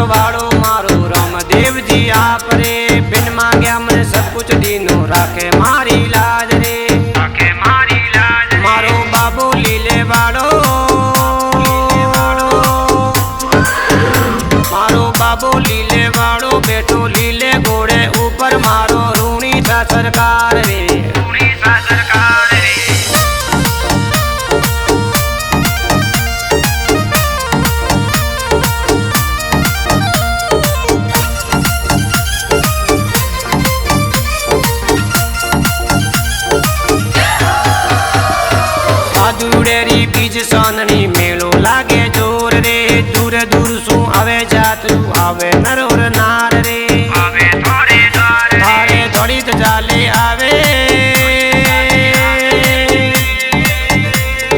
वाड़ो मारो रामदेव जी आप रे, बिन मांग्या मन सब कुछ दीनो राखे मारी लाज रे, राखे मारी लाज। मारो बाबू लीले वाड़ो, मारो बाबू लीले वाड़ो, बेटो लीले घोड़े ऊपर मारो रूणी सा सरकार रे, रूणी सा सरकार रे। दूरेरी बीज साननी मेलो लागे जोर रे, दूर दूर सु आवे जातरू आवे नर और नार रे, आवे थारे द्वार रे, थारे दलित जाले आवे,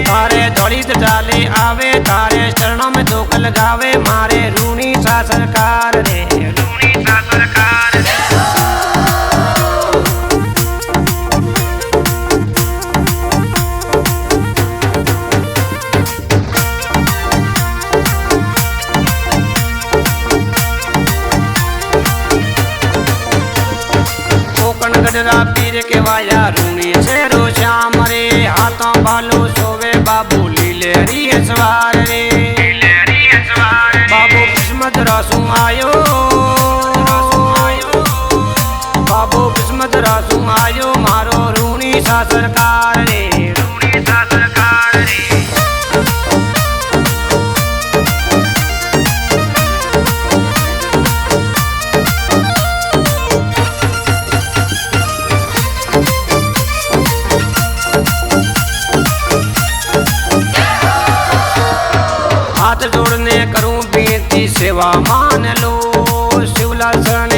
थारे दलित जाले आवे, थारे चरणों में धोख लगावे मारे रूणी सा सरकार रे, रूणी सा सरकार रे। गडरा पीर के वाया रूणी शेरो श्याम रे, हाथों बालो सोवे बाबू लीले हरी सवार रे, लीले हरी सवार। बाबू किस्मत रासू आयो, बाबू किस्मत रासू आयो मारो रूणी सा सरकार रे, रूणी सा सरकार रे। हाथ जोड़ने करूं बेनती सेवा मान लो, शिवलाल शरण